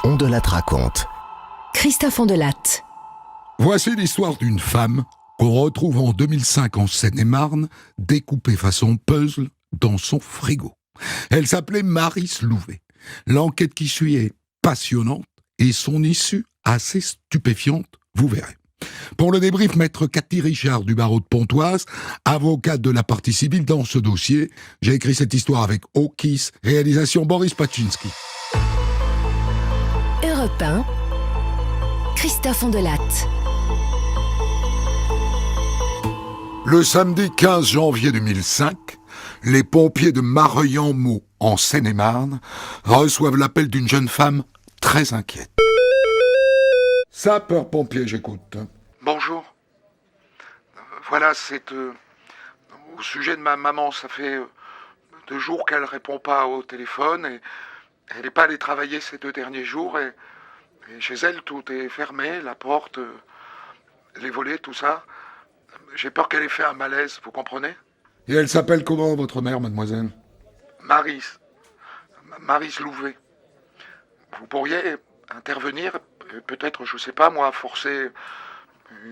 On de Latte raconte. Christophe Ondelatte. Voici l'histoire d'une femme qu'on retrouve en 2005 en Seine-et-Marne, découpée façon puzzle dans son frigo. Elle s'appelait Maryse Louvet. L'enquête qui suit est passionnante et son issue assez stupéfiante, vous verrez. Pour le débrief, maître Cathy Richard du barreau de Pontoise, avocate de la partie civile dans ce dossier. J'ai écrit cette histoire avec Okis, réalisation Boris Paczynski. Europe 1. Christophe Ondelatte. Le samedi 15 janvier 2005, les pompiers de Mareuil-en-Meaux, en Seine-et-Marne, reçoivent l'appel d'une jeune femme très inquiète. Sapeur-pompier, j'écoute. Bonjour. Voilà, c'est au sujet de ma maman. Ça fait 2 jours qu'elle répond pas au téléphone et elle n'est pas allée travailler ces 2 derniers jours et chez elle tout est fermé, la porte, les volets, tout ça. J'ai peur qu'elle ait fait un malaise, vous comprenez? Et elle s'appelle comment, votre mère, mademoiselle? Maryse Louvet. Vous pourriez intervenir, peut-être, je sais pas moi, forcer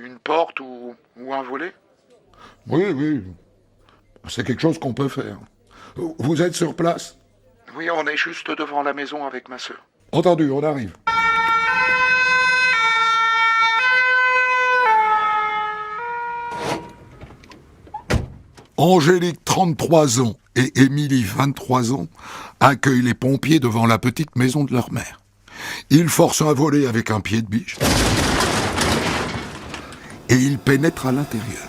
une porte ou un volet? Oui. C'est quelque chose qu'on peut faire. Vous êtes sur place? Oui, on est juste devant la maison avec ma sœur. Entendu, on arrive. Angélique, 33 ans, et Émilie, 23 ans, accueillent les pompiers devant la petite maison de leur mère. Ils forcent un volet avec un pied de biche. Et ils pénètrent à l'intérieur.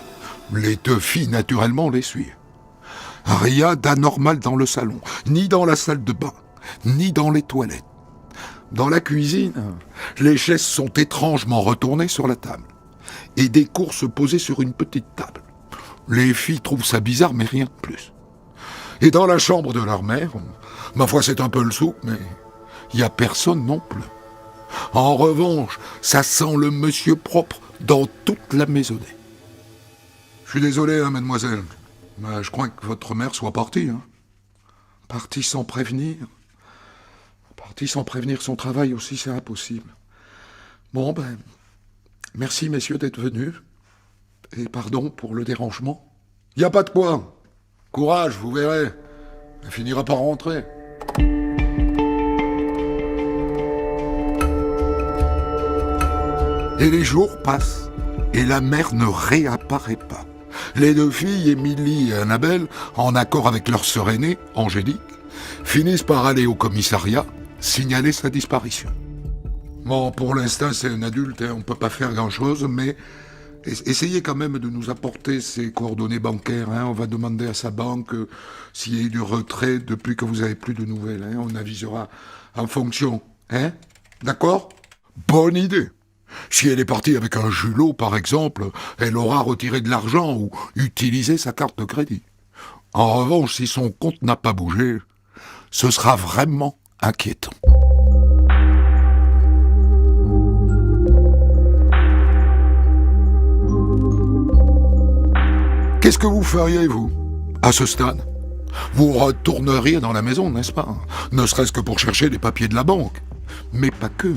Les 2 filles, naturellement, les suivent. Rien d'anormal dans le salon, ni dans la salle de bain, ni dans les toilettes. Dans la cuisine, les chaises sont étrangement retournées sur la table, et des courses posées sur une petite table. Les filles trouvent ça bizarre, mais rien de plus. Et dans la chambre de leur mère, ma foi c'est un peu le souk, mais il n'y a personne non plus. En revanche, ça sent le monsieur propre dans toute la maisonnée. Je suis désolé, mademoiselle, mais je crois que votre mère soit partie. Partie sans prévenir. Partie sans prévenir son travail aussi, c'est impossible. Bon, merci messieurs d'être venus. Et pardon pour le dérangement. Y a pas de quoi. Courage, vous verrez. Elle finira par rentrer. Et les jours passent, et la mère ne réapparaît pas. Les 2 filles, Émilie et Annabelle, en accord avec leur sœur aînée, Angélique, finissent par aller au commissariat signaler sa disparition. Bon, pour l'instant, c'est un adulte, on peut pas faire grand-chose, mais essayez quand même de nous apporter ses coordonnées bancaires. On va demander à sa banque s'il y a eu du retrait depuis que vous avez plus de nouvelles. On avisera en fonction. D'accord? Bonne idée. Si elle est partie avec un julot, par exemple, elle aura retiré de l'argent ou utilisé sa carte de crédit. En revanche, si son compte n'a pas bougé, ce sera vraiment inquiétant. Qu'est-ce que vous feriez, vous, à ce stade? Vous retourneriez dans la maison, n'est-ce pas? Ne serait-ce que pour chercher les papiers de la banque. Mais pas que.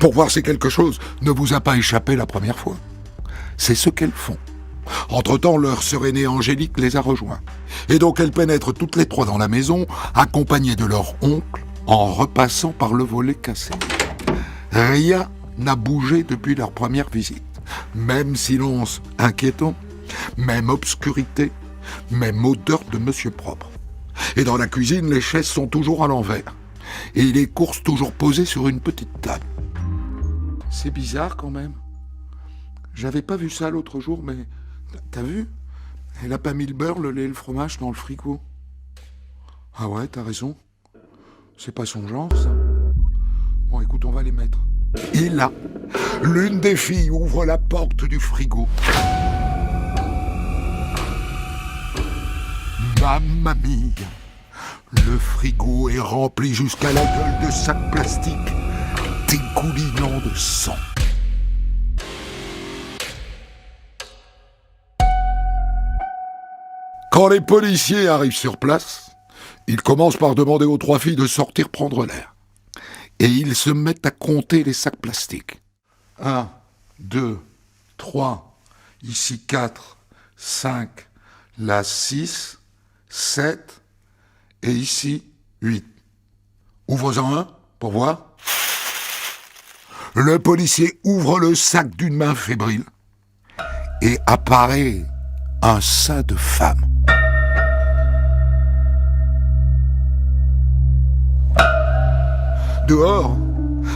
Pour voir si quelque chose ne vous a pas échappé la première fois. C'est ce qu'elles font. Entre-temps, leur sœur aînée Angélique les a rejoints. Et donc elles pénètrent toutes les 3 dans la maison, accompagnées de leur oncle, en repassant par le volet cassé. Rien n'a bougé depuis leur première visite. Même silence inquiétant, même obscurité, même odeur de monsieur propre. Et dans la cuisine, les chaises sont toujours à l'envers. Et les courses toujours posées sur une petite table. C'est bizarre quand même. J'avais pas vu ça l'autre jour, mais... T'as vu? Elle a pas mis le beurre, le lait et le fromage dans le frigo. Ah ouais, t'as raison. C'est pas son genre, ça. Bon, écoute, on va les mettre. Et là, l'une des filles ouvre la porte du frigo. Mamma mia! Le frigo est rempli jusqu'à la gueule de sacs plastiques, dégoulinant de sang. Quand les policiers arrivent sur place, ils commencent par demander aux 3 filles de sortir prendre l'air. et ils se mettent à compter les sacs plastiques. 1, 2, 3, ici 4, 5, là 6, 7, et ici 8. Ouvre-en un, pour voir. Le policier ouvre le sac d'une main fébrile, et apparaît un sein de femme. Dehors,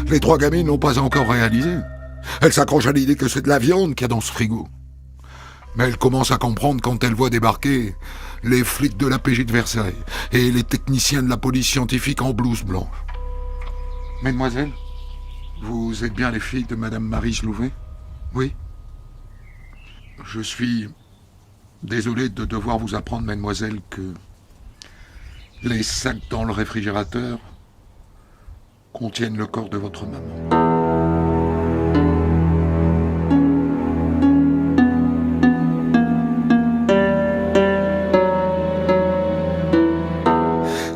les 3 gamines n'ont pas encore réalisé. Elles s'accrochent à l'idée que c'est de la viande qu'il y a dans ce frigo. Mais elles commencent à comprendre quand elles voient débarquer les flics de la PJ de Versailles et les techniciens de la police scientifique en blouse blanche. Mesdemoiselles, vous êtes bien les filles de Madame Maryse Louvet? Oui. Je suis désolé de devoir vous apprendre, mesdemoiselles, que les sacs dans le réfrigérateur contiennent le corps de votre maman.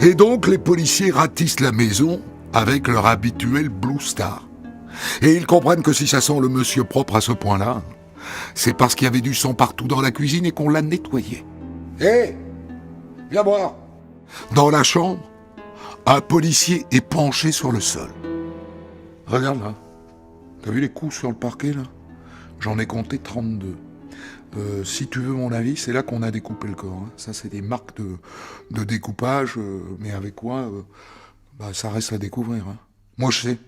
Et donc les policiers ratissent la maison avec leur habituel Blue Star. Et ils comprennent que si ça sent le monsieur propre à ce point-là, c'est parce qu'il y avait du sang partout dans la cuisine et qu'on l'a nettoyé. Hé, viens voir. Dans la chambre, un policier est penché sur le sol. Regarde là. T'as vu les coups sur le parquet là? J'en ai compté 32. Si tu veux mon avis, c'est là qu'on a découpé le corps. Hein. Ça, c'est des marques de découpage, mais avec quoi ça reste à découvrir. Hein. Moi, je sais.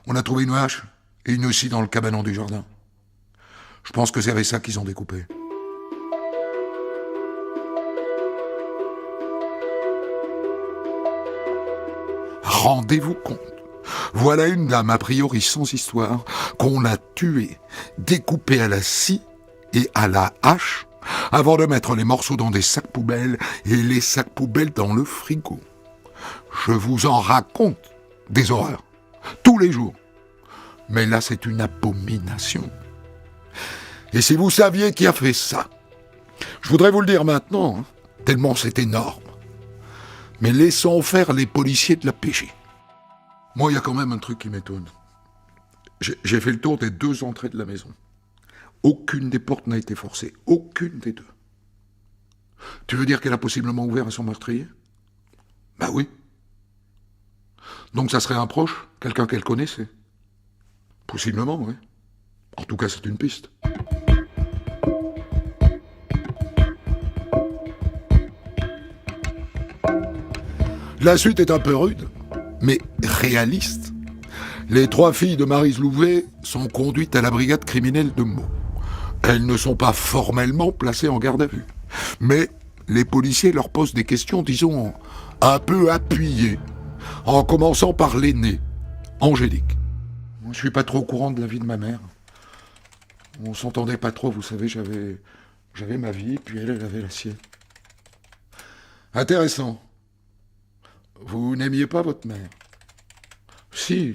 On a trouvé une hache et une scie dans le cabanon du jardin. Je pense que c'est avec ça qu'ils ont découpé. Rendez-vous compte. Voilà une dame a priori sans histoire qu'on a tuée, découpée à la scie et à la hache avant de mettre les morceaux dans des sacs poubelles et les sacs poubelles dans le frigo. Je vous en raconte des horreurs, tous les jours. Mais là, c'est une abomination. Et si vous saviez qui a fait ça, je voudrais vous le dire maintenant, hein, tellement c'est énorme. Mais laissons faire les policiers de la PJ. Moi, il y a quand même un truc qui m'étonne. J'ai fait le tour des 2 entrées de la maison. Aucune des portes n'a été forcée. Aucune des 2. Tu veux dire qu'elle a possiblement ouvert à son meurtrier? Bah oui. Donc ça serait un proche? Quelqu'un qu'elle connaissait? Possiblement, oui. En tout cas, c'est une piste. La suite est un peu rude, mais réaliste. Les 3 filles de Maryse Louvet sont conduites à la brigade criminelle de Meaux. Elles ne sont pas formellement placées en garde à vue. Mais les policiers leur posent des questions, disons, un peu appuyées, en commençant par l'aînée, Angélique. Moi, je suis pas trop au courant de la vie de ma mère. On s'entendait pas trop, vous savez, j'avais ma vie, puis elle avait la sienne. Intéressant. Vous n'aimiez pas votre mère? Si,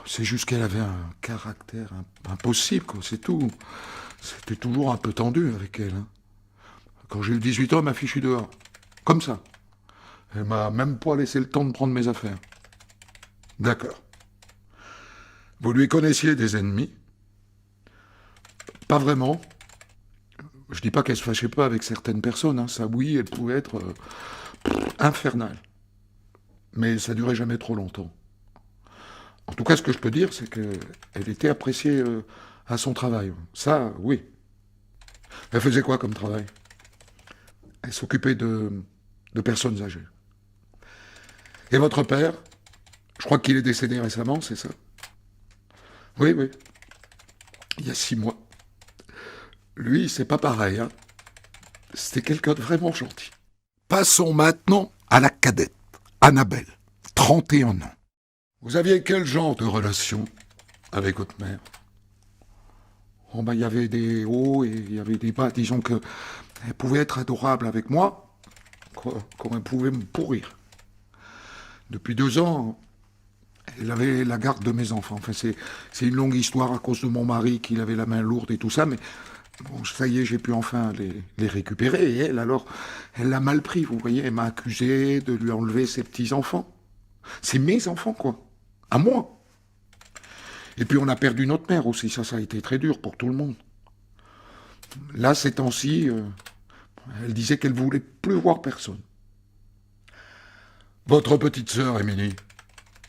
c'est juste qu'elle avait un caractère impossible, quoi, c'est tout. C'était toujours un peu tendu avec elle. Hein. Quand j'ai eu 18 ans, elle m'a fichu dehors. Comme ça. Elle m'a même pas laissé le temps de prendre mes affaires. D'accord. Vous lui connaissiez des ennemis? Pas vraiment. Je dis pas qu'elle se fâchait pas avec certaines personnes. Hein. Ça, oui, elle pouvait être infernale. Mais ça durait jamais trop longtemps. En tout cas, ce que je peux dire, c'est qu'elle était appréciée à son travail. Ça, oui. Elle faisait quoi comme travail? Elle s'occupait de personnes âgées. Et votre père? Je crois qu'il est décédé récemment, c'est ça? Oui. Il y a 6 mois. Lui, c'est pas pareil. Hein. C'était quelqu'un de vraiment gentil. Passons maintenant à la cadette, Annabelle, 31 ans. Vous aviez quel genre de relation avec votre mère? Oh ben, il y avait des hauts et il y avait des bas. Disons que elle pouvait être adorable avec moi, comme elle pouvait me pourrir. Depuis 2 ans, elle avait la garde de mes enfants. Enfin, c'est une longue histoire à cause de mon mari qui avait la main lourde et tout ça, mais bon, ça y est, j'ai pu enfin les récupérer. Et elle, alors, elle l'a mal pris, vous voyez. Elle m'a accusé de lui enlever ses petits-enfants. C'est mes enfants, quoi. À moi. Et puis on a perdu notre mère aussi, ça a été très dur pour tout le monde. Là, ces temps-ci, elle disait qu'elle voulait plus voir personne. Votre petite sœur, Émilie,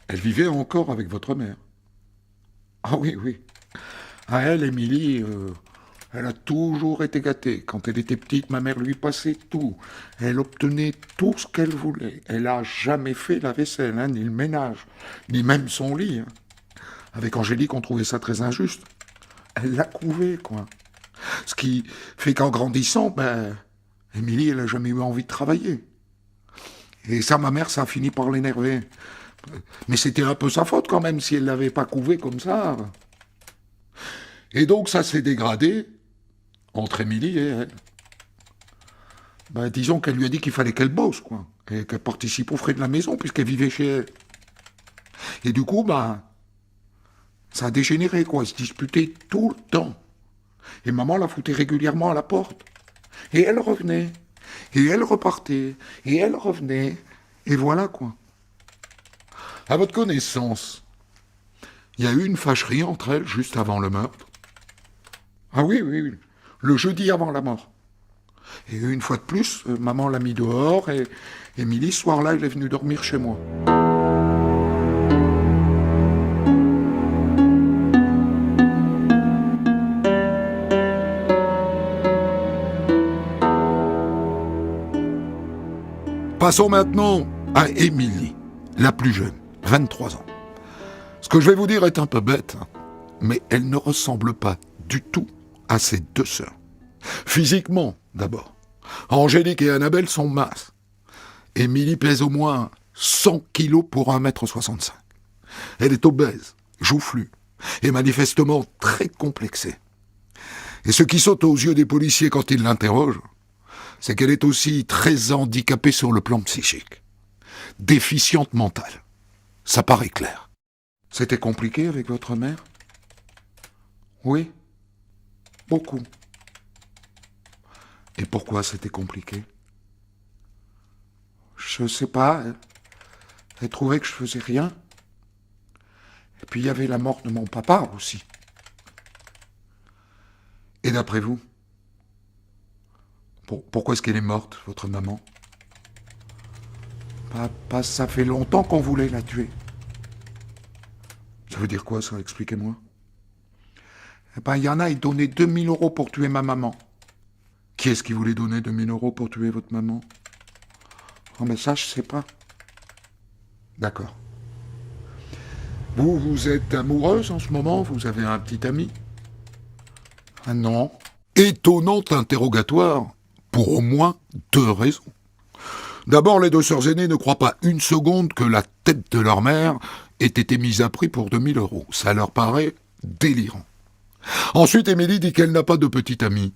elle vivait encore avec votre mère. Ah oui, oui. À elle, Émilie, elle a toujours été gâtée. Quand elle était petite, ma mère lui passait tout. Elle obtenait tout ce qu'elle voulait. Elle n'a jamais fait la vaisselle, hein, ni le ménage, ni même son lit. Hein. Avec Angélique, on trouvait ça très injuste. Elle l'a couvé, quoi. Ce qui fait qu'en grandissant, Émilie, elle n'a jamais eu envie de travailler. Et ça, ma mère, ça a fini par l'énerver. Mais c'était un peu sa faute quand même, si elle l'avait pas couvé comme ça. Et donc, ça s'est dégradé entre Émilie et elle. Disons qu'elle lui a dit qu'il fallait qu'elle bosse, quoi. Et qu'elle participe aux frais de la maison, puisqu'elle vivait chez elle. Et du coup, ça a dégénéré, quoi. Ils se disputaient tout le temps. Et maman la foutait régulièrement à la porte. Et elle revenait. Et elle repartait. Et elle revenait. Et voilà, quoi. À votre connaissance, il y a eu une fâcherie entre elles juste avant le meurtre. Ah oui, oui, oui. Le jeudi avant la mort. Et une fois de plus, maman l'a mis dehors et Émilie, ce soir-là, elle est venue dormir chez moi. Passons maintenant à Émilie, la plus jeune, 23 ans. Ce que je vais vous dire est un peu bête, hein, mais elle ne ressemble pas du tout à ses deux sœurs. Physiquement, d'abord. Angélique et Annabelle sont minces. Émilie pèse au moins 100 kilos pour 1,65 m. Elle est obèse, joufflue, et manifestement très complexée. Et ce qui saute aux yeux des policiers quand ils l'interrogent, c'est qu'elle est aussi très handicapée sur le plan psychique. Déficiente mentale. Ça paraît clair. C'était compliqué avec votre mère ? Oui. Beaucoup. Et pourquoi c'était compliqué ? Je sais pas. Elle trouvait que je faisais rien. Et puis il y avait la mort de mon papa aussi. Et d'après vous ? Pourquoi est-ce qu'elle est morte, votre maman ? Ça fait longtemps qu'on voulait la tuer. Ça veut dire quoi, ça ? Expliquez-moi. Il y en a, ils donnaient 2000 € pour tuer ma maman. Qui est-ce qui voulait donner 2000 € pour tuer votre maman ? Oh, mais ça, je sais pas. D'accord. Vous êtes amoureuse en ce moment ? Vous avez un petit ami ? Ah non. Étonnant interrogatoire, pour au moins 2 raisons. D'abord, les 2 sœurs aînées ne croient pas une seconde que la tête de leur mère ait été mise à prix pour 2000 €. Ça leur paraît délirant. Ensuite, Émilie dit qu'elle n'a pas de petit ami.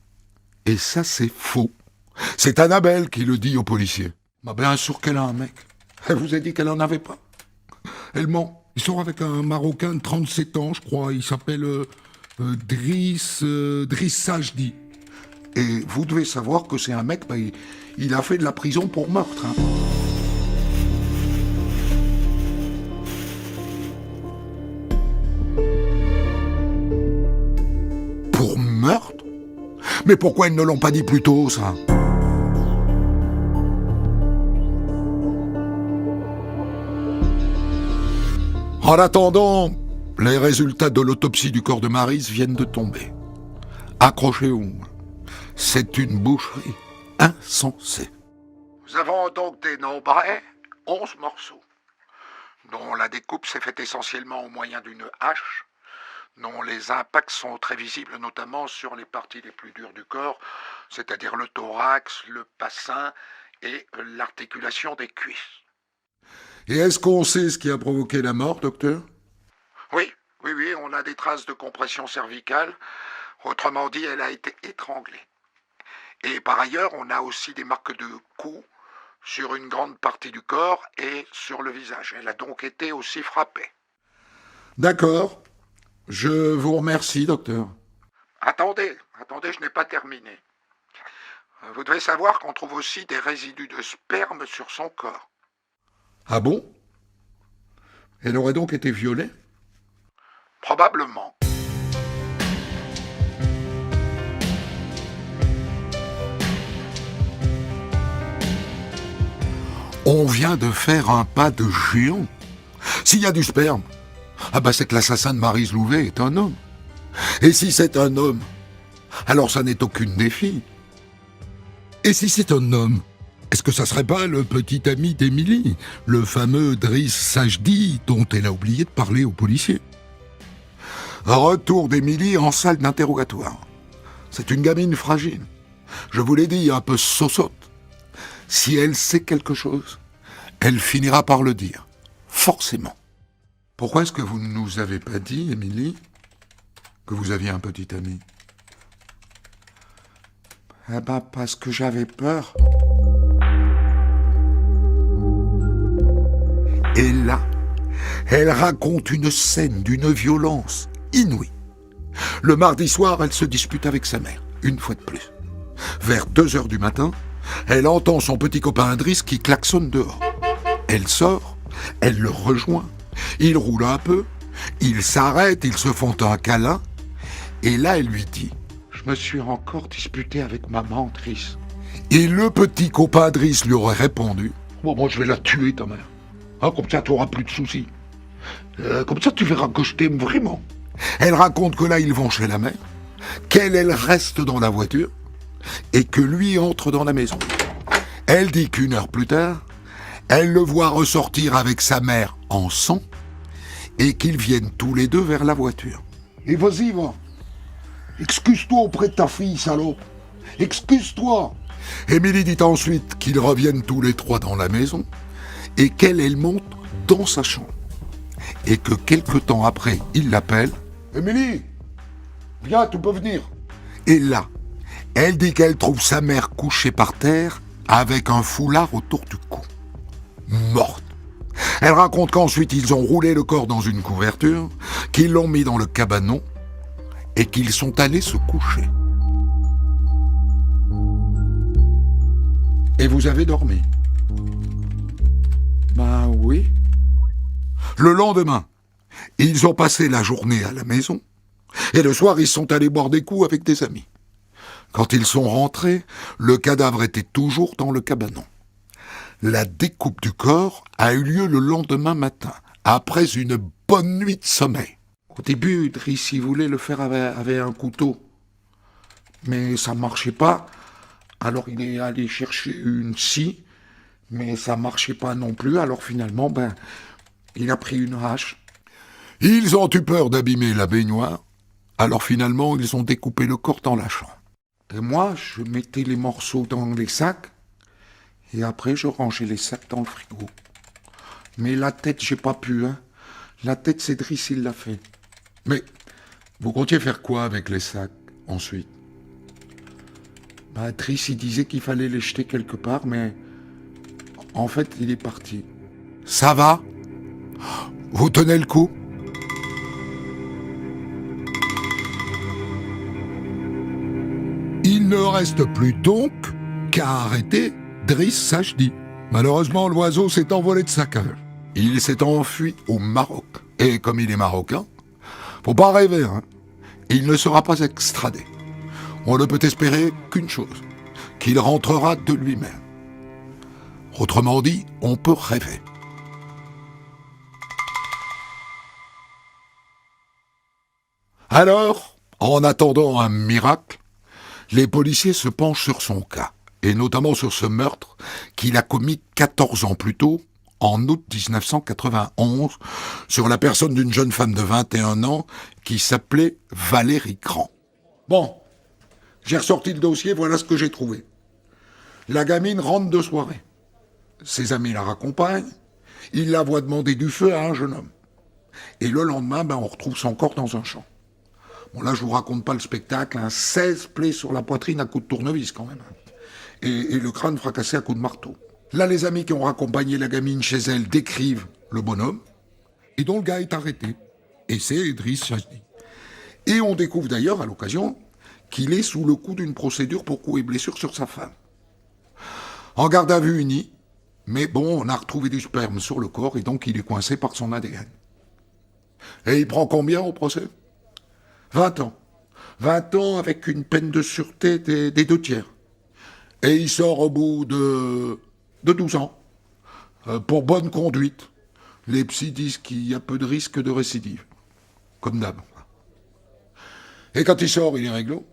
Et ça, c'est faux. C'est Annabelle qui le dit aux policiers. Bien sûr qu'elle a un mec. Elle vous a dit qu'elle en avait pas. Elle ment. Il sort avec un Marocain de 37 ans, je crois. Il s'appelle Driss Sajdi. Et vous devez savoir que c'est un mec, il a fait de la prison pour meurtre. Hein. Pour meurtre ? Mais pourquoi ils ne l'ont pas dit plus tôt, ça ? En attendant, les résultats de l'autopsie du corps de Maryse viennent de tomber. Accrochez-vous. C'est une boucherie insensée. Nous avons donc dénombré 11 morceaux, dont la découpe s'est faite essentiellement au moyen d'une hache, dont les impacts sont très visibles notamment sur les parties les plus dures du corps, c'est-à-dire le thorax, le bassin et l'articulation des cuisses. Et est-ce qu'on sait ce qui a provoqué la mort, docteur ? Oui, on a des traces de compression cervicale. Autrement dit, elle a été étranglée. Et par ailleurs, on a aussi des marques de coups sur une grande partie du corps et sur le visage. Elle a donc été aussi frappée. D'accord. Je vous remercie, docteur. Attendez, je n'ai pas terminé. Vous devez savoir qu'on trouve aussi des résidus de sperme sur son corps. Ah bon ? Elle aurait donc été violée? Probablement. On vient de faire un pas de géant. S'il y a du sperme, c'est que l'assassin de Maryse Louvet est un homme. Et si c'est un homme, alors ça n'est aucune des filles. Et si c'est un homme, est-ce que ça serait pas le petit ami d'Émilie, le fameux Driss Sajdi dont elle a oublié de parler aux policiers? Retour d'Émilie en salle d'interrogatoire. C'est une gamine fragile. Je vous l'ai dit, un peu sausote. Si elle sait quelque chose, elle finira par le dire. Forcément. Pourquoi est-ce que vous ne nous avez pas dit, Émilie, que vous aviez un petit ami? Parce que j'avais peur. Et là, elle raconte une scène d'une violence inouïe. Le mardi soir, elle se dispute avec sa mère, une fois de plus. Vers 2h du matin, elle entend son petit copain Idriss qui klaxonne dehors. Elle sort, elle le rejoint, il roule un peu, ils s'arrêtent, ils se font un câlin, et là elle lui dit: Je me suis encore disputé avec maman, Driss. Et le petit copain Idriss lui aurait répondu: Bon, moi je vais la tuer, ta mère. Comme ça, tu n'auras plus de soucis. Comme ça, tu verras que je t'aime vraiment. Elle raconte que là, ils vont chez la mère, qu'elle reste dans la voiture, et que lui entre dans la maison. Elle dit qu'une heure plus tard, elle le voit ressortir avec sa mère en sang, et qu'ils viennent tous les deux vers la voiture. Et vas-y, va. Excuse-toi auprès de ta fille, salope. Excuse-toi. Émilie dit ensuite qu'ils reviennent tous les trois dans la maison, et qu'elle monte dans sa chambre. Et que quelque temps après, il l'appelle. Émilie, viens, tu peux venir. Et là, elle dit qu'elle trouve sa mère couchée par terre avec un foulard autour du cou. Morte. Elle raconte qu'ensuite ils ont roulé le corps dans une couverture, qu'ils l'ont mis dans le cabanon et qu'ils sont allés se coucher. Et vous avez dormi? Oui. Le lendemain, ils ont passé la journée à la maison et le soir ils sont allés boire des coups avec des amis. Quand ils sont rentrés, le cadavre était toujours dans le cabanon. La découpe du corps a eu lieu le lendemain matin, après une bonne nuit de sommeil. Au début, Driss, il voulait le faire avec un couteau. Mais ça ne marchait pas. Alors il est allé chercher une scie, mais ça ne marchait pas non plus. Alors finalement, il a pris une hache. Ils ont eu peur d'abîmer la baignoire. Alors finalement, ils ont découpé le corps dans la chambre. Et moi, je mettais les morceaux dans les sacs, et après, je rangeais les sacs dans le frigo. Mais la tête, j'ai pas pu, hein. La tête, c'est Driss, il l'a fait. Mais vous comptiez faire quoi avec les sacs, ensuite? Driss, il disait qu'il fallait les jeter quelque part, mais en fait, il est parti. Ça va? Vous tenez le coup? Il ne reste plus donc qu'à arrêter Driss Sajdi. Malheureusement, l'oiseau s'est envolé de sa cage. Il s'est enfui au Maroc. Et comme il est marocain, faut pas rêver, hein. Il ne sera pas extradé. On ne peut espérer qu'une chose, qu'il rentrera de lui-même. Autrement dit, on peut rêver. Alors, en attendant un miracle, les policiers se penchent sur son cas, et notamment sur ce meurtre qu'il a commis 14 ans plus tôt, en août 1991, sur la personne d'une jeune femme de 21 ans qui s'appelait Valérie Grand. Bon, j'ai ressorti le dossier, voilà ce que j'ai trouvé. La gamine rentre de soirée. Ses amis la raccompagnent, ils la voient demander du feu à un jeune homme. Et le lendemain, on retrouve son corps dans un champ. Bon, là, je vous raconte pas le spectacle, 16 plaies sur la poitrine à coups de tournevis, quand même. Et le crâne fracassé à coups de marteau. Là, les amis qui ont raccompagné la gamine chez elle décrivent le bonhomme, et dont le gars est arrêté. Et c'est Driss Sajdi. Et on découvre d'ailleurs, à l'occasion, qu'il est sous le coup d'une procédure pour coups et blessures sur sa femme. En garde à vue unie, Mais bon, on a retrouvé du sperme sur le corps et donc il est coincé par son ADN. Et il prend combien au procès? 20 ans. 20 ans avec une peine de sûreté des 2/3. Et il sort au bout de 12 ans. Pour bonne conduite. Les psys disent qu'il y a peu de risque de récidive. Comme d'hab. Et quand il sort, il est réglo.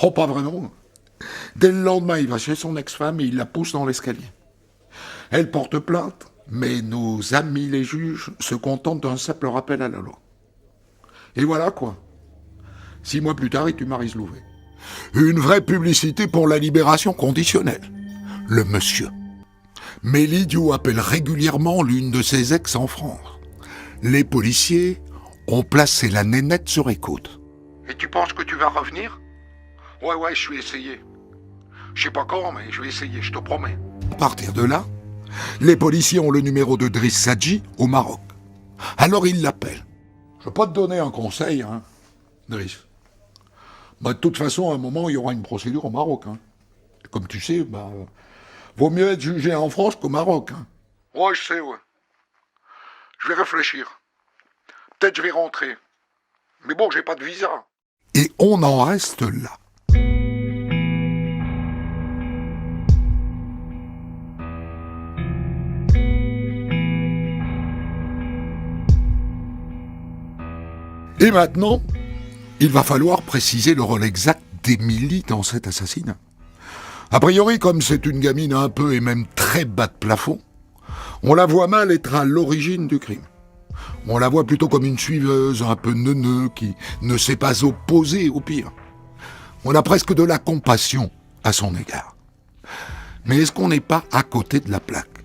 Oh, pas vraiment. Dès le lendemain, il va chez son ex-femme et il la pousse dans l'escalier. Elle porte plainte, mais nos amis les juges se contentent d'un simple rappel à la loi. Et voilà quoi. 6 mois plus tard, il tue Maryse Louvet. Une vraie publicité pour la libération conditionnelle. Le monsieur. Mais l'idiot appelle régulièrement l'une de ses ex en France. Les policiers ont placé la nénette sur écoute. Et tu penses que tu vas revenir? Ouais, je vais essayer. Je sais pas quand, mais je vais essayer, je te promets. À partir de là, les policiers ont le numéro de Driss Sadji au Maroc. Alors ils l'appellent. Je vais pas te donner un conseil, hein, Driss. De toute façon, à un moment, il y aura une procédure au Maroc. Hein. Comme tu sais, vaut mieux être jugé en France qu'au Maroc. Hein. Ouais, je sais, ouais. Je vais réfléchir. Peut-être je vais rentrer. Mais bon, j'ai pas de visa. Et on en reste là. Et maintenant, il va falloir préciser le rôle exact d'Émilie dans cet assassinat. A priori, comme c'est une gamine un peu et même très bas de plafond, on la voit mal être à l'origine du crime. On la voit plutôt comme une suiveuse, un peu neuneux, qui ne s'est pas opposée au pire. On a presque de la compassion à son égard. Mais est-ce qu'on n'est pas à côté de la plaque?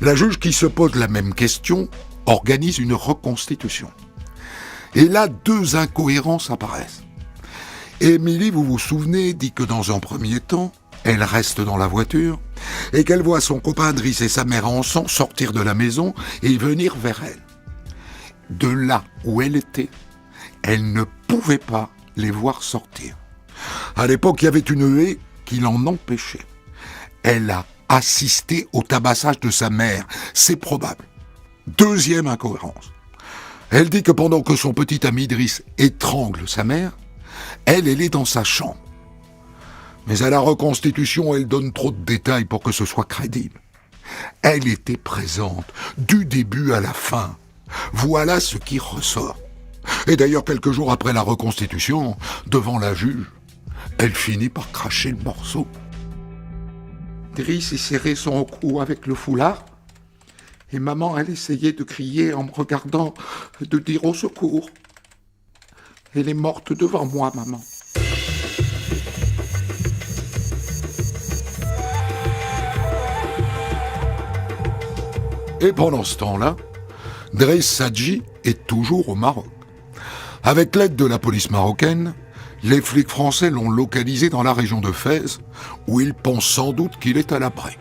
La juge qui se pose la même question organise une reconstitution. Et là, 2 incohérences apparaissent. Émilie, vous vous souvenez, dit que dans un premier temps, elle reste dans la voiture et qu'elle voit son copain Driss et sa mère ensemble sortir de la maison et venir vers elle. De là où elle était, elle ne pouvait pas les voir sortir. À l'époque, il y avait une haie qui l'en empêchait. Elle a assisté au tabassage de sa mère, c'est probable. 2e incohérence. Elle dit que pendant que son petit ami Driss étrangle sa mère, elle est dans sa chambre. Mais à la reconstitution, elle donne trop de détails pour que ce soit crédible. Elle était présente, du début à la fin. Voilà ce qui ressort. Et d'ailleurs, quelques jours après la reconstitution, devant la juge, elle finit par cracher le morceau. Driss serrait son cou avec le foulard. Et maman, elle essayait de crier en me regardant, de dire au secours. Elle est morte devant moi, maman. Et pendant ce temps-là, Driss Sadji est toujours au Maroc. Avec l'aide de la police marocaine, les flics français l'ont localisé dans la région de Fès, où ils pensent sans doute qu'il est à l'abri.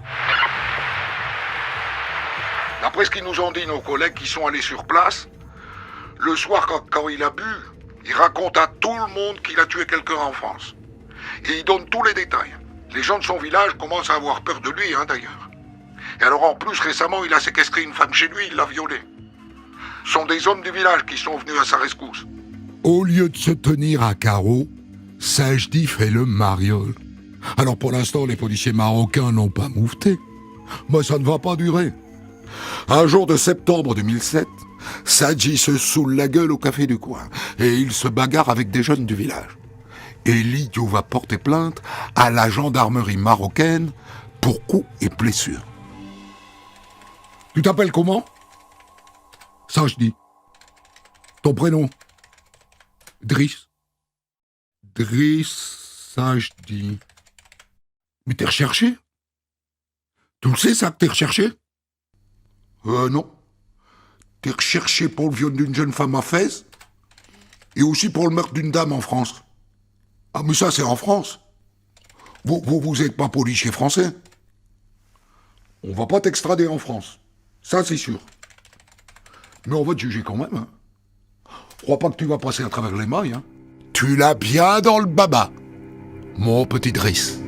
D'après ce qu'ils nous ont dit nos collègues qui sont allés sur place, le soir quand il a bu, il raconte à tout le monde qu'il a tué quelqu'un en France. Et il donne tous les détails. Les gens de son village commencent à avoir peur de lui, d'ailleurs. Et alors en plus, récemment, il a séquestré une femme chez lui, il l'a violée. Ce sont des hommes du village qui sont venus à sa rescousse. Au lieu de se tenir à carreau, Sadji fait le mariole. Alors pour l'instant, les policiers marocains n'ont pas mouveté. Mais ça ne va pas durer. Un jour de septembre 2007, Sadji se saoule la gueule au café du coin et il se bagarre avec des jeunes du village. Et l'idiot va porter plainte à la gendarmerie marocaine pour coups et blessures. Tu t'appelles comment? Sadji. Ton prénom? Driss. Driss Sadji. Mais t'es recherché? Tu le sais ça que t'es recherché? Non. T'es recherché pour le viol d'une jeune femme à Fès et aussi pour le meurtre d'une dame en France. Ah, mais ça, c'est en France. Vous êtes pas policier français. On va pas t'extrader en France. Ça, c'est sûr. Mais on va te juger quand même. Hein. Crois pas que tu vas passer à travers les mailles. Hein. Tu l'as bien dans le baba, mon petit Driss.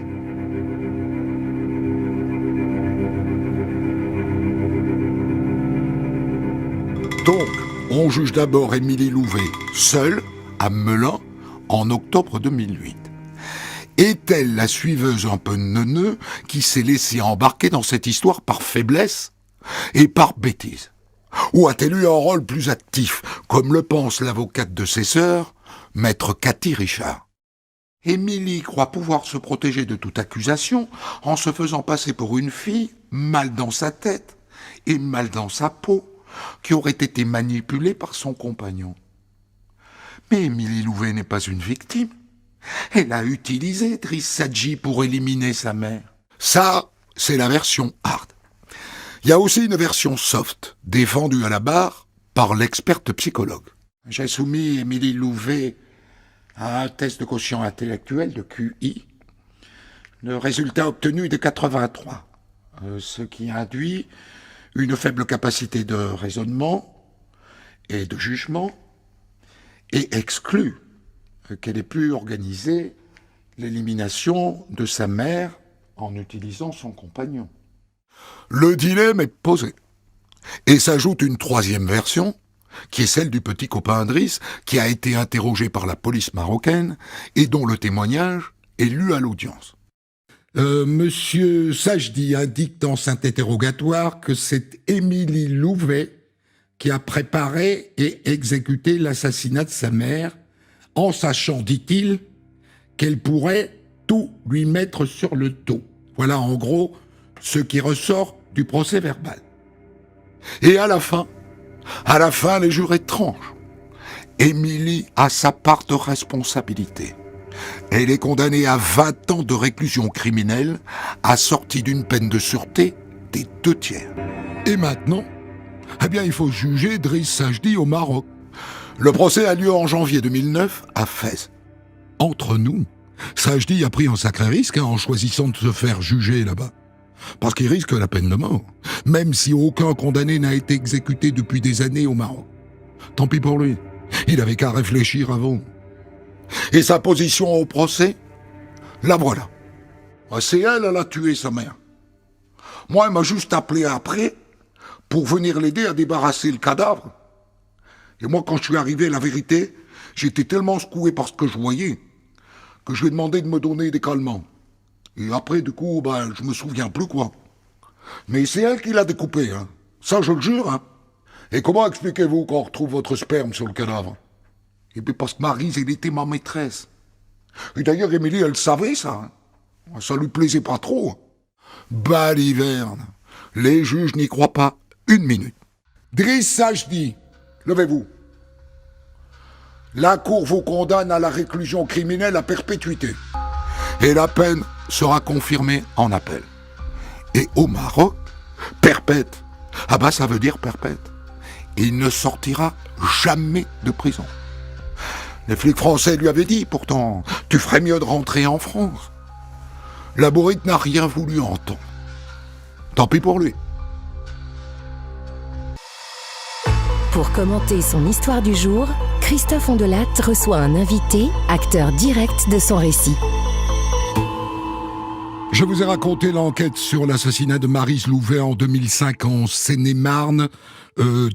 On juge d'abord Émilie Louvet, seule, à Melun, en octobre 2008. Est-elle la suiveuse un peu neuneux qui s'est laissée embarquer dans cette histoire par faiblesse et par bêtise? Ou a-t-elle eu un rôle plus actif, comme le pense l'avocate de ses sœurs, maître Cathy Richard? Émilie croit pouvoir se protéger de toute accusation en se faisant passer pour une fille mal dans sa tête et mal dans sa peau, qui aurait été manipulée par son compagnon. Mais Émilie Louvet n'est pas une victime. Elle a utilisé Driss Sadji pour éliminer sa mère. Ça, c'est la version hard. Il y a aussi une version soft, défendue à la barre par l'experte psychologue. J'ai soumis Émilie Louvet à un test de quotient intellectuel de QI. Le résultat obtenu est de 83, ce qui induit une faible capacité de raisonnement et de jugement, et exclut qu'elle ait pu organiser l'élimination de sa mère en utilisant son compagnon. Le dilemme est posé. Et s'ajoute une troisième version, qui est celle du petit copain Driss, qui a été interrogé par la police marocaine et dont le témoignage est lu à l'audience. Monsieur Sajdi indique dans cet interrogatoire que c'est Émilie Louvet qui a préparé et exécuté l'assassinat de sa mère, en sachant, dit-il, qu'elle pourrait tout lui mettre sur le dos. Voilà en gros ce qui ressort du procès verbal. Et à la fin, les jurés tranchent. Émilie a sa part de responsabilité. Elle est condamnée à 20 ans de réclusion criminelle, assortie d'une peine de sûreté des 2/3. Et maintenant, il faut juger Driss Sadji au Maroc. Le procès a lieu en janvier 2009 à Fès. Entre nous, Sadji a pris un sacré risque en choisissant de se faire juger là-bas. Parce qu'il risque la peine de mort, même si aucun condamné n'a été exécuté depuis des années au Maroc. Tant pis pour lui, il avait qu'à réfléchir avant. Et sa position au procès, la voilà. C'est elle a tué sa mère. Moi, elle m'a juste appelé après pour venir l'aider à débarrasser le cadavre. Et moi, quand je suis arrivé, la vérité, j'étais tellement secoué par ce que je voyais que je lui ai demandé de me donner des calmants. Et après, du coup, je me souviens plus quoi. Mais c'est elle qui l'a découpé, hein. Ça, je le jure, hein. Et comment expliquez-vous qu'on retrouve votre sperme sur le cadavre? Et puis parce que Maryse, elle était ma maîtresse. Et d'ailleurs, Émilie, elle savait ça, hein. Ça lui plaisait pas trop. Baliverne. Les juges n'y croient pas une minute. Driss Sadji, levez-vous. La cour vous condamne à la réclusion criminelle à perpétuité. Et la peine sera confirmée en appel. Et au Maroc, perpète. Ça veut dire perpète. Il ne sortira jamais de prison. Les flics français lui avaient dit, pourtant, tu ferais mieux de rentrer en France. La bourrite n'a rien voulu entendre. Tant pis pour lui. Pour commenter son histoire du jour, Christophe Ondelat reçoit un invité, acteur direct de son récit. Je vous ai raconté l'enquête sur l'assassinat de Maryse Louvet en 2005 en Seine-et-Marne.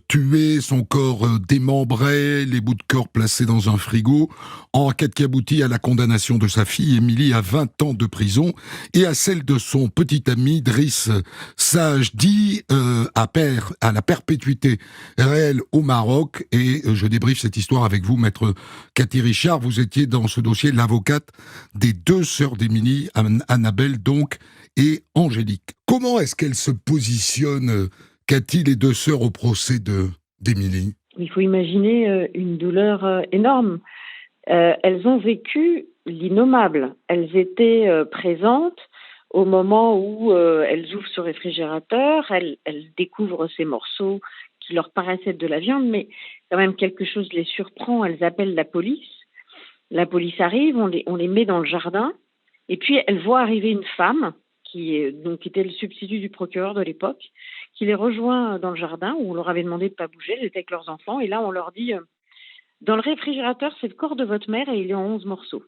Tué, son corps démembré, les bouts de corps placés dans un frigo. Enquête qui aboutit à la condamnation de sa fille Émilie à 20 ans de prison et à celle de son petit ami Driss Sadji à la perpétuité réelle au Maroc. Et je débriefe cette histoire avec vous, maître Cathy Richard. Vous étiez dans ce dossier l'avocate des deux sœurs d'Émilie, Annabelle donc, et Angélique. Comment est-ce qu'elle se positionne, Cathy, les deux sœurs au procès d'Émilie? Il faut imaginer une douleur énorme. Elles ont vécu l'innommable. Elles étaient présentes au moment où elles ouvrent ce réfrigérateur, elles découvrent ces morceaux qui leur paraissaient être de la viande, mais quand même quelque chose les surprend. Elles appellent la police. La police arrive, on les met dans le jardin, et puis elles voient arriver une femme qui était le substitut du procureur de l'époque, qui les rejoint dans le jardin où on leur avait demandé de ne pas bouger, elles étaient avec leurs enfants, et là on leur dit dans le réfrigérateur c'est le corps de votre mère et il est en 11 morceaux.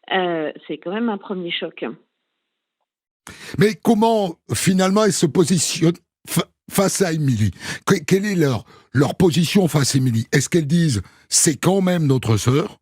C'est quand même un premier choc. Mais comment finalement elle se positionne face à Émilie? Quelle est leur position face à Émilie? Est-ce qu'elles disent c'est quand même notre sœur,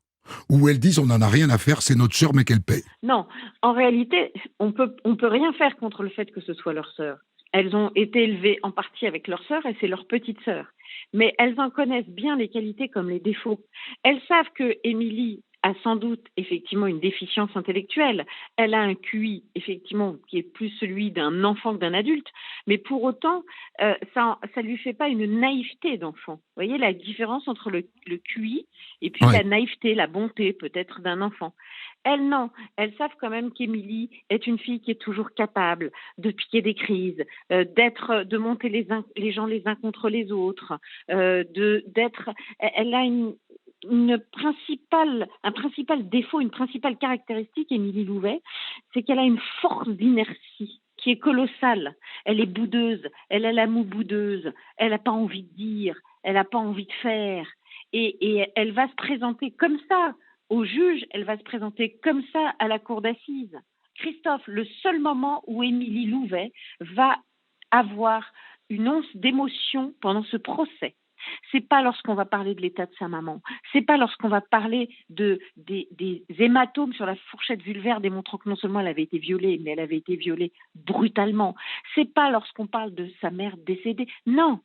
ou elles disent on n'en a rien à faire, c'est notre sœur mais qu'elle paye? Non, en réalité, on peut rien faire contre le fait que ce soit leur sœur. Elles ont été élevées en partie avec leur sœur et c'est leur petite sœur. Mais elles en connaissent bien les qualités comme les défauts. Elles savent que Émilie a sans doute effectivement une déficience intellectuelle. Elle a un QI effectivement qui est plus celui d'un enfant que d'un adulte, mais pour autant, ça lui fait pas une naïveté d'enfant. Vous voyez la différence entre le QI et puis Ouais. la naïveté, la bonté peut-être d'un enfant. Elles, non. Elles savent quand même qu'Émilie est une fille qui est toujours capable de piquer des crises, de monter les gens les uns contre les autres, elle a un principal défaut, une principale caractéristique, Émilie Louvet, c'est qu'elle a une force d'inertie qui est colossale. Elle est boudeuse, elle a la moue boudeuse, elle n'a pas envie de dire, elle n'a pas envie de faire. Et elle va se présenter comme ça au juge, elle va se présenter comme ça à la cour d'assises. Christophe, le seul moment où Émilie Louvet va avoir une once d'émotion pendant ce procès, c'est pas lorsqu'on va parler de l'état de sa maman, c'est pas lorsqu'on va parler des hématomes sur la fourchette vulvaire démontrant que non seulement elle avait été violée, mais elle avait été violée brutalement. C'est pas lorsqu'on parle de sa mère décédée. Non.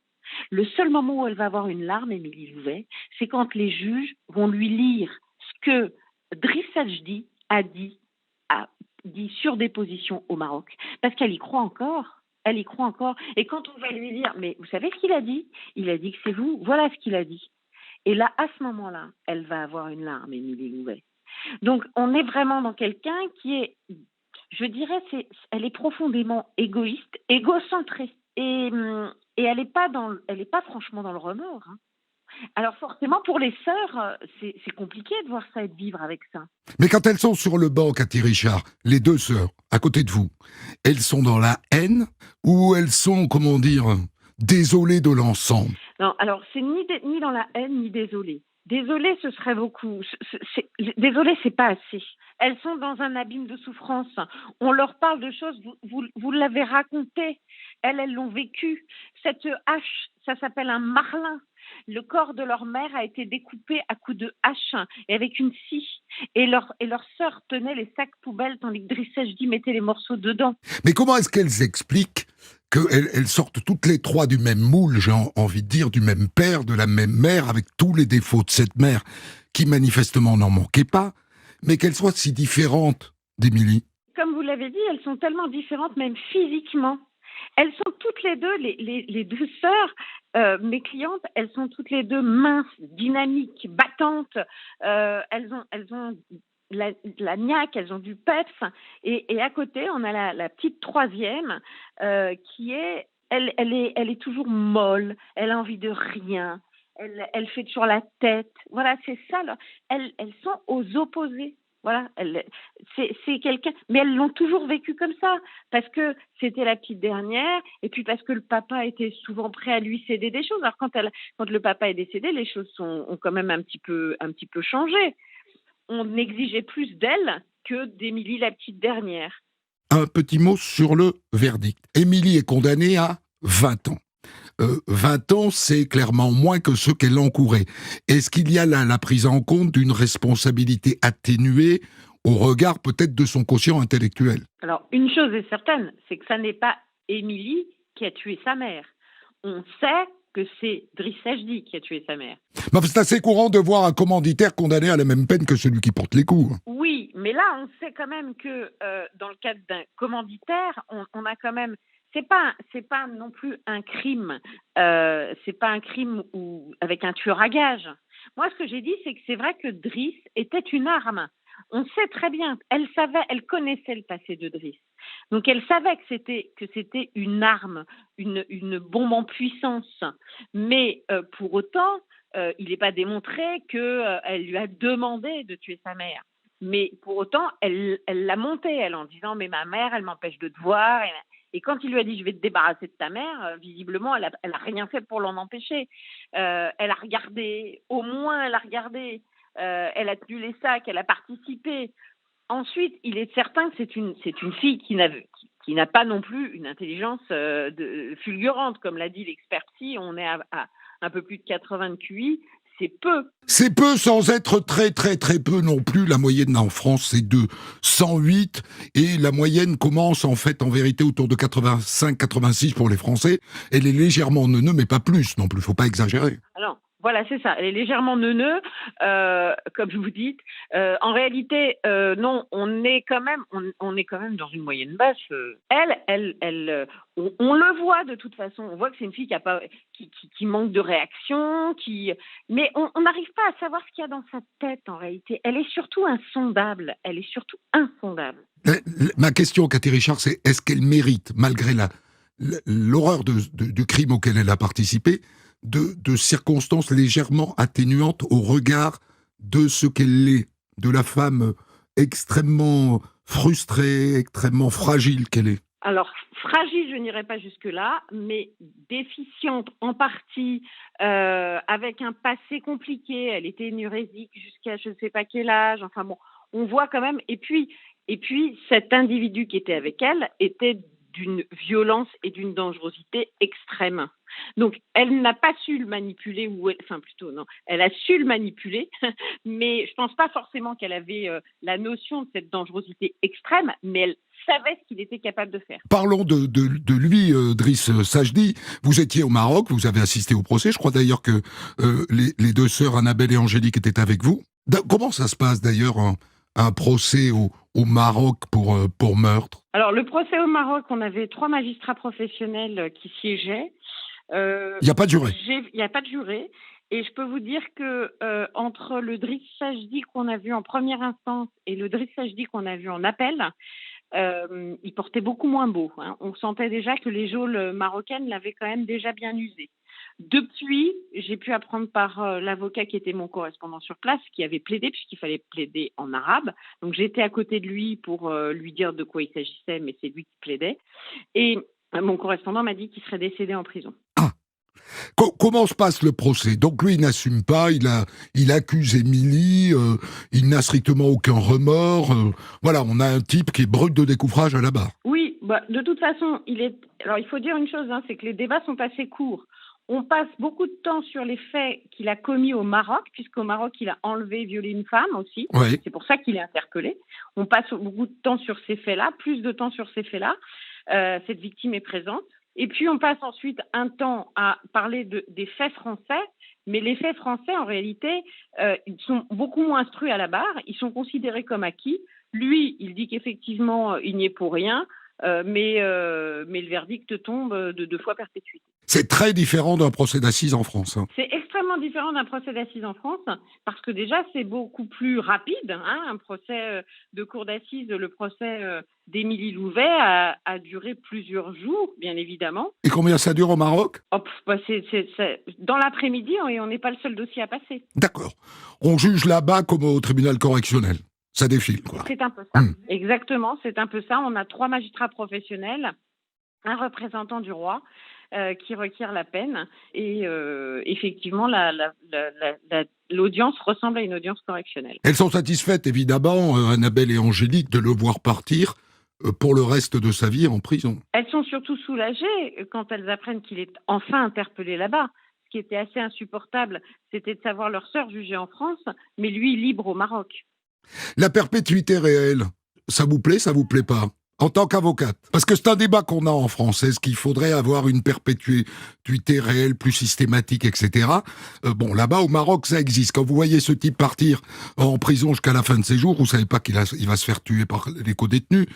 Le seul moment où elle va avoir une larme, Émilie Louvet, c'est quand les juges vont lui lire ce que Driss Sajdi a dit sur déposition au Maroc, parce qu'elle y croit encore. Elle y croit encore. Et quand on va lui dire, mais vous savez ce qu'il a dit? Il a dit que c'est vous. Voilà ce qu'il a dit. Et là, à ce moment-là, elle va avoir une larme, Émilie Louvet. Donc, on est vraiment dans quelqu'un qui est, je dirais, elle est profondément égoïste, égocentrée. Et elle n'est pas franchement dans le remords. Hein. Alors forcément, pour les sœurs, c'est compliqué de voir ça et de vivre avec ça. Mais quand elles sont sur le banc, Cathy Richard, les deux sœurs, à côté de vous, elles sont dans la haine ou elles sont, comment dire, désolées de l'ensemble? Non, alors c'est ni dans la haine ni désolée. Désolée, ce serait beaucoup. Désolée, c'est pas assez. Elles sont dans un abîme de souffrance. On leur parle de choses, vous l'avez raconté. Elles l'ont vécu. Cette hache, ça s'appelle un marlin. Le corps de leur mère a été découpé à coups de hache et avec une scie. Et leur sœur tenait les sacs poubelles tandis que Driss Sajdi mettait les morceaux dedans. Mais comment est-ce qu'elles expliquent qu'elles sortent toutes les trois du même moule, j'ai envie de dire, du même père, de la même mère, avec tous les défauts de cette mère, qui manifestement n'en manquait pas, mais qu'elles soient si différentes d'Émilie? Comme vous l'avez dit, elles sont tellement différentes, même physiquement. Elles sont toutes les deux, les deux sœurs, mes clientes, elles sont toutes les deux minces, dynamiques, battantes. Elles ont la niaque, elles ont du peps. Et à côté, on a la petite troisième qui est, elle est toujours molle. Elle a envie de rien. Elle fait toujours la tête. Voilà, c'est ça. Elles sont aux opposés. Voilà, c'est quelqu'un, mais elles l'ont toujours vécu comme ça, parce que c'était la petite dernière, et puis parce que le papa était souvent prêt à lui céder des choses. Alors quand le papa est décédé, les choses ont quand même un petit peu changé. On exigeait plus d'elle que d'Émilie la petite dernière. Un petit mot sur le verdict. Émilie est condamnée à 20 ans. 20 ans, c'est clairement moins que ce qu'elle encourait. Est-ce qu'il y a là la prise en compte d'une responsabilité atténuée au regard peut-être de son quotient intellectuel? Alors, une chose est certaine, c'est que ça n'est pas Émilie qui a tué sa mère. On sait que c'est Driss Sajdi qui a tué sa mère. Mais c'est assez courant de voir un commanditaire condamné à la même peine que celui qui porte les coups. Oui, mais là, on sait quand même que dans le cadre d'un commanditaire, on a quand même... C'est pas non plus un crime. C'est pas un crime avec un tueur à gages. Moi, ce que j'ai dit, c'est que c'est vrai que Driss était une arme. On sait très bien. Elle connaissait le passé de Driss. Donc, elle savait que c'était une arme, une bombe en puissance. Mais pour autant, il n'est pas démontré qu'elle lui a demandé de tuer sa mère. Mais pour autant, elle l'a monté, elle, en disant « Mais ma mère, elle m'empêche de te voir. » Et quand il lui a dit « Je vais te débarrasser de ta mère », visiblement, elle a rien fait pour l'en empêcher. Elle a regardé, au moins elle a regardé. Elle a tenu les sacs, elle a participé. Ensuite, il est certain que c'est une fille qui qui n'a pas non plus une intelligence fulgurante. Comme l'a dit l'expert psy, on est à un peu plus de 80 de QI, c'est peu. C'est peu sans être très très très peu non plus. La moyenne en France, c'est de 108 et la moyenne commence en fait en vérité autour de 85-86 pour les Français. Elle est légèrement neuneux, mais pas plus non plus, faut pas exagérer. Alors, voilà, c'est ça. Elle est légèrement neuneux, comme vous dites. En réalité, non, on est quand même dans une moyenne basse. On le voit de toute façon. On voit que c'est une fille qui manque de réaction, mais on n'arrive pas à savoir ce qu'il y a dans sa tête en réalité. Elle est surtout insondable. Ma question, Cathy Richard, c'est est-ce qu'elle mérite, malgré l'horreur du crime auquel elle a participé, de circonstances légèrement atténuantes au regard de ce qu'elle est, de la femme extrêmement frustrée, extrêmement fragile qu'elle est? Alors, fragile, je n'irai pas jusque-là, mais déficiente en partie, avec un passé compliqué. Elle était énurésique jusqu'à je ne sais pas quel âge. Enfin bon, on voit quand même. Et puis cet individu qui était avec elle était d'une violence et d'une dangerosité extrême. Donc, elle n'a pas su le manipuler, elle a su le manipuler, mais je ne pense pas forcément qu'elle avait la notion de cette dangerosité extrême, mais elle savait ce qu'il était capable de faire. Parlons de lui, Driss Sajdi. Vous étiez au Maroc, vous avez assisté au procès. Je crois d'ailleurs que les deux sœurs, Annabelle et Angélique, étaient avec vous. Comment ça se passe d'ailleurs, un procès au Maroc pour meurtre? Alors, le procès au Maroc, on avait 3 magistrats professionnels qui siégeaient. Il n'y a pas de juré. Il n'y a pas de juré. Et je peux vous dire que entre le Driss Sajdi qu'on a vu en première instance et le Driss Sajdi qu'on a vu en appel, il portait beaucoup moins beau. Hein. On sentait déjà que les geôles marocaines l'avaient quand même déjà bien usé. Depuis, j'ai pu apprendre par l'avocat qui était mon correspondant sur place, qui avait plaidé, puisqu'il fallait plaider en arabe. Donc j'étais à côté de lui pour lui dire de quoi il s'agissait, mais c'est lui qui plaidait. Et mon correspondant m'a dit qu'il serait décédé en prison. Ah. Comment se passe le procès? Donc lui, il n'assume pas, il accuse Émilie, il n'a strictement aucun remords. Voilà, on a un type qui est brut de décoffrage à la barre. Oui, de toute façon, alors il faut dire une chose, c'est que les débats sont assez courts. On passe beaucoup de temps sur les faits qu'il a commis au Maroc, puisqu'au Maroc, il a enlevé et violé une femme aussi. Oui. C'est pour ça qu'il est interpellé. On passe beaucoup de temps sur ces faits-là, plus de temps sur ces faits-là. Cette victime est présente. Et puis, on passe ensuite un temps à parler des faits français. Mais les faits français, en réalité, ils sont beaucoup moins instruits à la barre. Ils sont considérés comme acquis. Lui, il dit qu'effectivement, il n'y est pour rien. Mais le verdict tombe de 2 fois perpétuité. C'est très différent d'un procès d'assises en France. Hein. C'est extrêmement différent d'un procès d'assises en France, parce que déjà, c'est beaucoup plus rapide. Un procès de cour d'assises, le procès d'Émilie Louvet a duré plusieurs jours, bien évidemment. Et combien ça dure au Maroc? C'est dans l'après-midi, et on n'est pas le seul dossier à passer. D'accord. On juge là-bas comme au tribunal correctionnel. Ça défile, quoi. C'est un peu ça. Exactement, c'est un peu ça. On a 3 magistrats professionnels, un représentant du roi qui requiert la peine. Et effectivement, l'audience ressemble à une audience correctionnelle. Elles sont satisfaites, évidemment, Annabelle et Angélique, de le voir partir pour le reste de sa vie en prison. Elles sont surtout soulagées quand elles apprennent qu'il est enfin interpellé là-bas. Ce qui était assez insupportable, c'était de savoir leur sœur jugée en France, mais lui libre au Maroc. La perpétuité réelle, ça vous plaît pas? En tant qu'avocate? Parce que c'est un débat qu'on a en France. Est-ce qu'il faudrait avoir une perpétuité réelle plus systématique, etc. Bon, là-bas, au Maroc, ça existe. Quand vous voyez ce type partir en prison jusqu'à la fin de ses jours, vous savez pas qu'il va se faire tuer par les co-détenus.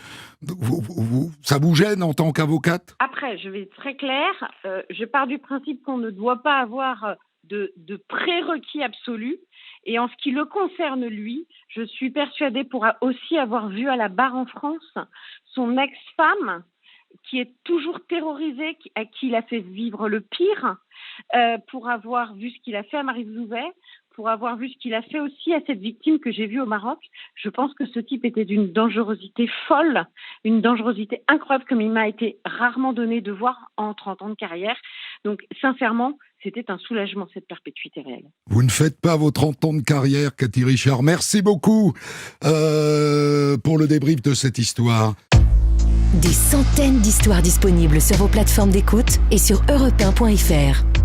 Ça vous gêne en tant qu'avocate? Après, je vais être très claire. Je pars du principe qu'on ne doit pas avoir de prérequis absolus. Et en ce qui le concerne, lui, je suis persuadée pour aussi avoir vu à la barre en France son ex-femme, qui est toujours terrorisée, à qui il a fait vivre le pire, pour avoir vu ce qu'il a fait à Marie Louvet, pour avoir vu ce qu'il a fait aussi à cette victime que j'ai vue au Maroc. Je pense que ce type était d'une dangerosité folle, une dangerosité incroyable, comme il m'a été rarement donné de voir en 30 ans de carrière. Donc, sincèrement, c'était un soulagement, cette perpétuité réelle. Vous ne faites pas vos 30 ans de carrière, Cathy Richard. Merci beaucoup pour le débrief de cette histoire. Des centaines d'histoires disponibles sur vos plateformes d'écoute et sur europe1.fr.